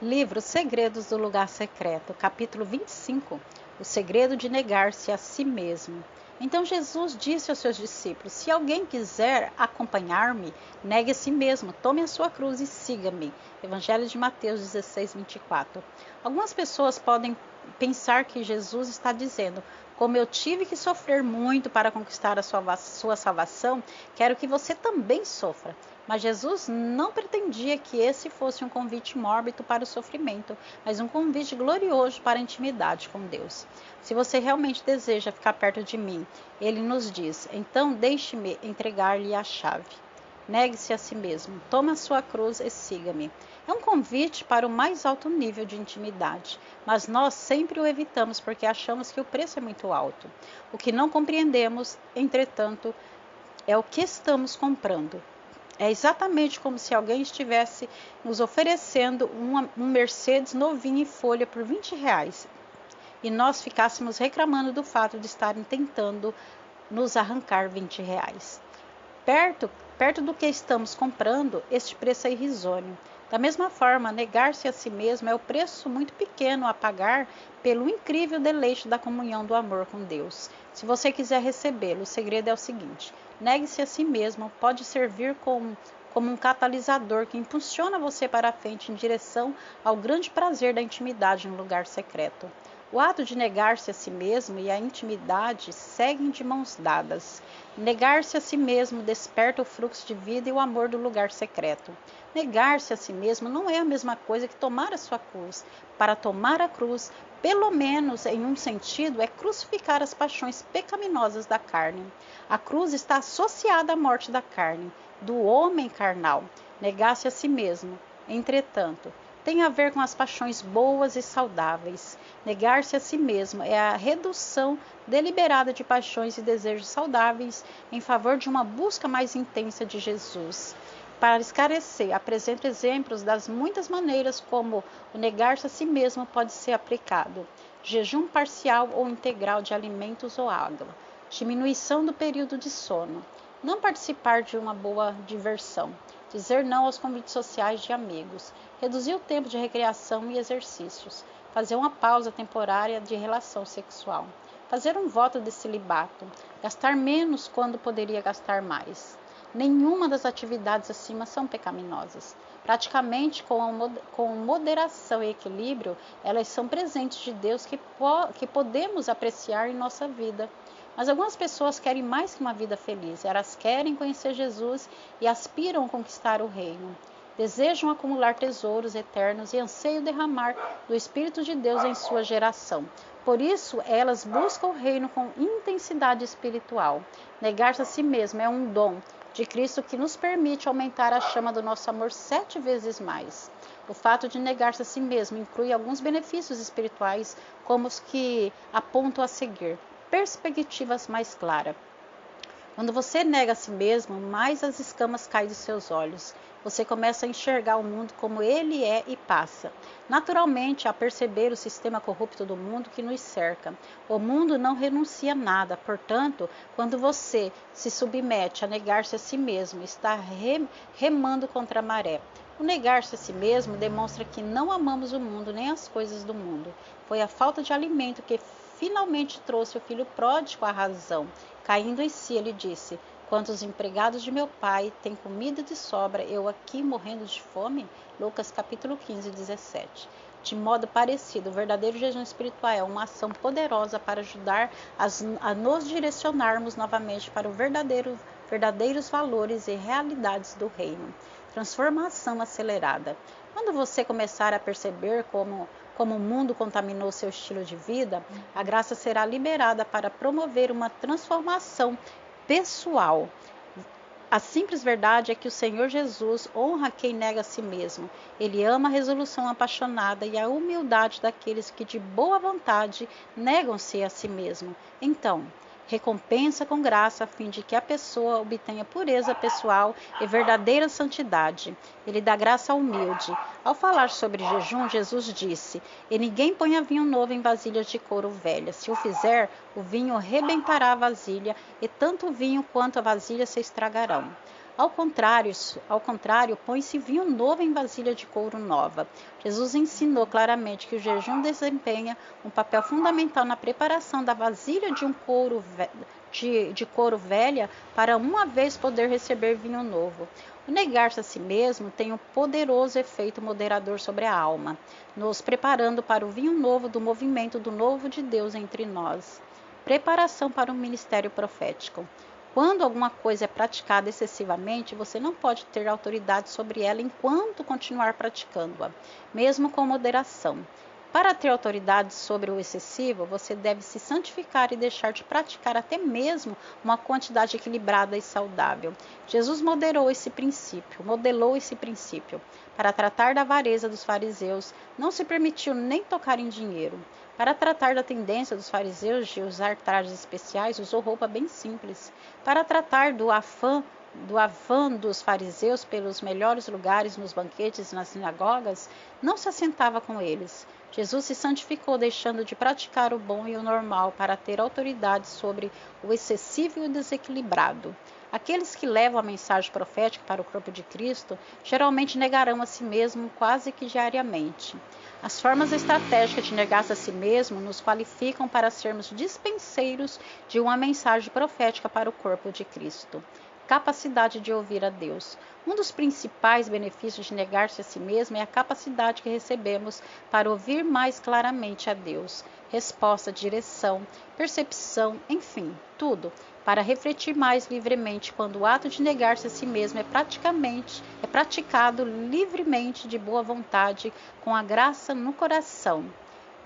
Livro Segredos do Lugar Secreto, capítulo 25. O segredo de negar-se a si mesmo. Então Jesus disse aos seus discípulos: se alguém quiser acompanhar-me, negue a si mesmo, tome a sua cruz e siga-me. Evangelho de Mateus 16, 24. Algumas pessoas podem pensar que Jesus está dizendo: como eu tive que sofrer muito para conquistar a sua salvação, quero que você também sofra. Mas Jesus não pretendia que esse fosse um convite mórbido para o sofrimento, mas um convite glorioso para a intimidade com Deus. Se você realmente deseja ficar perto de mim, ele nos diz: então deixe-me entregar-lhe a chave. Negue-se a si mesmo, tome a sua cruz e siga-me. É um convite para o mais alto nível de intimidade, mas nós sempre o evitamos porque achamos que o preço é muito alto. O que não compreendemos, entretanto, é o que estamos comprando. É exatamente como se alguém estivesse nos oferecendo um Mercedes novinho em folha por R$ 20 e nós ficássemos reclamando do fato de estarem tentando nos arrancar R$ 20. Perto do que estamos comprando, este preço é irrisório. Da mesma forma, negar-se a si mesmo é o preço muito pequeno a pagar pelo incrível deleite da comunhão do amor com Deus. Se você quiser recebê-lo, o segredo é o seguinte: negue-se a si mesmo, pode servir como um catalisador que impulsiona você para a frente em direção ao grande prazer da intimidade no lugar secreto. O ato de negar-se a si mesmo e a intimidade seguem de mãos dadas. Negar-se a si mesmo desperta o fluxo de vida e o amor do lugar secreto. Negar-se a si mesmo não é a mesma coisa que tomar a sua cruz. Para tomar a cruz, pelo menos em um sentido, é crucificar as paixões pecaminosas da carne. A cruz está associada à morte da carne, do homem carnal. Negar-se a si mesmo, entretanto, tem a ver com as paixões boas e saudáveis. Negar-se a si mesmo é a redução deliberada de paixões e desejos saudáveis em favor de uma busca mais intensa de Jesus. Para esclarecer, apresento exemplos das muitas maneiras como o negar-se a si mesmo pode ser aplicado: jejum parcial ou integral de alimentos ou água, diminuição do período de sono, não participar de uma boa diversão, dizer não aos convites sociais de amigos, reduzir o tempo de recreação e exercícios, fazer uma pausa temporária de relação sexual, fazer um voto de celibato, gastar menos quando poderia gastar mais. Nenhuma das atividades acima são pecaminosas. Praticamente com moderação e equilíbrio, elas são presentes de Deus que podemos apreciar em nossa vida. Mas algumas pessoas querem mais que uma vida feliz. Elas querem conhecer Jesus e aspiram a conquistar o reino. Desejam acumular tesouros eternos e anseiam derramar do Espírito de Deus em sua geração. Por isso, elas buscam o reino com intensidade espiritual. Negar-se a si mesmo é um dom de Cristo que nos permite aumentar a chama do nosso amor 7 vezes mais. O fato de negar-se a si mesmo inclui alguns benefícios espirituais, como os que apontam a seguir: perspectivas mais claras. Quando você nega a si mesmo, mais as escamas caem dos seus olhos. Você começa a enxergar o mundo como ele é e passa, naturalmente, a perceber o sistema corrupto do mundo que nos cerca. O mundo não renuncia a nada, portanto, quando você se submete a negar-se a si mesmo, está remando contra a maré. O negar-se a si mesmo demonstra que não amamos o mundo nem as coisas do mundo. Foi a falta de alimento que finalmente trouxe o filho pródigo à razão. Caindo em si, ele disse: quantos empregados de meu pai têm comida de sobra, eu aqui morrendo de fome? Lucas capítulo 15, 17. De modo parecido, o verdadeiro jejum espiritual é uma ação poderosa para ajudar a nos direcionarmos novamente para os verdadeiros valores e realidades do reino. Transformação acelerada. Quando você começar a perceber como o mundo contaminou seu estilo de vida, a graça será liberada para promover uma transformação pessoal. A simples verdade é que o Senhor Jesus honra quem nega a si mesmo. Ele ama a resolução apaixonada e a humildade daqueles que de boa vontade negam-se a si mesmo. Então, recompensa com graça a fim de que a pessoa obtenha pureza pessoal e verdadeira santidade. Ele dá graça ao humilde. Ao falar sobre jejum, Jesus disse: e ninguém ponha vinho novo em vasilhas de couro velha. Se o fizer, o vinho rebentará a vasilha, e tanto o vinho quanto a vasilha se estragarão. Ao contrário, põe-se vinho novo em vasilha de couro nova. Jesus ensinou claramente que o jejum desempenha um papel fundamental na preparação da vasilha de couro velha para uma vez poder receber vinho novo. O negar-se a si mesmo tem um poderoso efeito moderador sobre a alma, nos preparando para o vinho novo do movimento do novo de Deus entre nós. Preparação para o ministério profético. Quando alguma coisa é praticada excessivamente, você não pode ter autoridade sobre ela enquanto continuar praticando-a, mesmo com moderação. Para ter autoridade sobre o excessivo, você deve se santificar e deixar de praticar até mesmo uma quantidade equilibrada e saudável. Jesus modelou esse princípio. Para tratar da avareza dos fariseus, não se permitiu nem tocar em dinheiro. Para tratar da tendência dos fariseus de usar trajes especiais, usou roupa bem simples. Para tratar do afã dos fariseus pelos melhores lugares nos banquetes e nas sinagogas, não se assentava com eles. Jesus se santificou, deixando de praticar o bom e o normal para ter autoridade sobre o excessivo e o desequilibrado. Aqueles que levam a mensagem profética para o corpo de Cristo geralmente negarão a si mesmo quase que diariamente. As formas estratégicas de negar-se a si mesmo nos qualificam para sermos dispenseiros de uma mensagem profética para o corpo de Cristo. Capacidade de ouvir a Deus. Um dos principais benefícios de negar-se a si mesmo é a capacidade que recebemos para ouvir mais claramente a Deus. Resposta, direção, percepção, enfim, tudo, para refletir mais livremente quando o ato de negar-se a si mesmo é praticado livremente de boa vontade, com a graça no coração.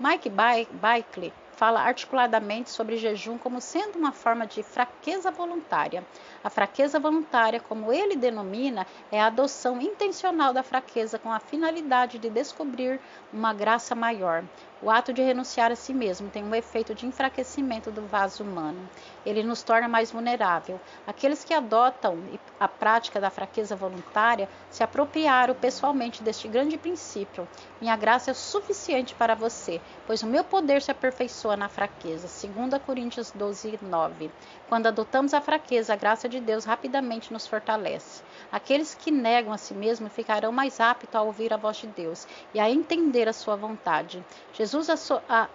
Mike Bickle fala articuladamente sobre jejum como sendo uma forma de fraqueza voluntária. A fraqueza voluntária, como ele denomina, é a adoção intencional da fraqueza com a finalidade de descobrir uma graça maior. O ato de renunciar a si mesmo tem um efeito de enfraquecimento do vaso humano. Ele nos torna mais vulnerável. Aqueles que adotam a prática da fraqueza voluntária se apropriaram pessoalmente deste grande princípio. Minha graça é suficiente para você, pois o meu poder se aperfeiçoa na fraqueza. 2 Coríntios 12:9. Quando adotamos a fraqueza, a graça de Deus rapidamente nos fortalece. Aqueles que negam a si mesmo ficarão mais aptos a ouvir a voz de Deus e a entender a sua vontade. Jesus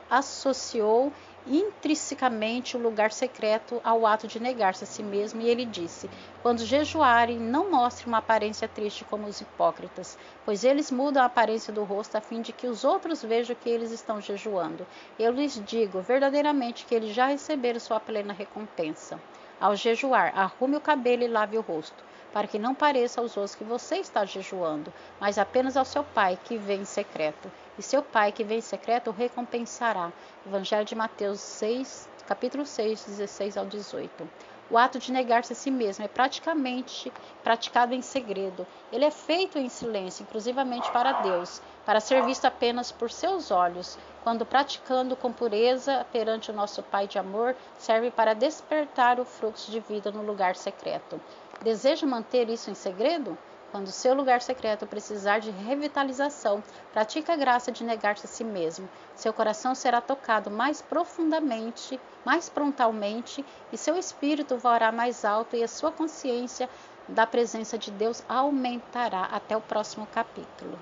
associou intrinsecamente o lugar secreto ao ato de negar-se a si mesmo, e ele disse: quando jejuarem, não mostrem uma aparência triste como os hipócritas, pois eles mudam a aparência do rosto a fim de que os outros vejam que eles estão jejuando. Eu lhes digo verdadeiramente que eles já receberam sua plena recompensa. Ao jejuar, arrume o cabelo e lave o rosto, para que não pareça aos outros que você está jejuando, mas apenas ao seu Pai que vê em secreto. E seu Pai que vê em secreto o recompensará. Evangelho de Mateus 6, capítulo 6, 16 ao 18. O ato de negar-se a si mesmo é praticado em segredo. Ele é feito em silêncio, inclusivamente para Deus, para ser visto apenas por seus olhos. Quando praticando com pureza perante o nosso Pai de amor, serve para despertar o fluxo de vida no lugar secreto. Deseja manter isso em segredo? Quando seu lugar secreto precisar de revitalização, pratique a graça de negar-se a si mesmo. Seu coração será tocado mais profundamente, mais prontamente, e seu espírito voará mais alto e a sua consciência da presença de Deus aumentará. Até o próximo capítulo.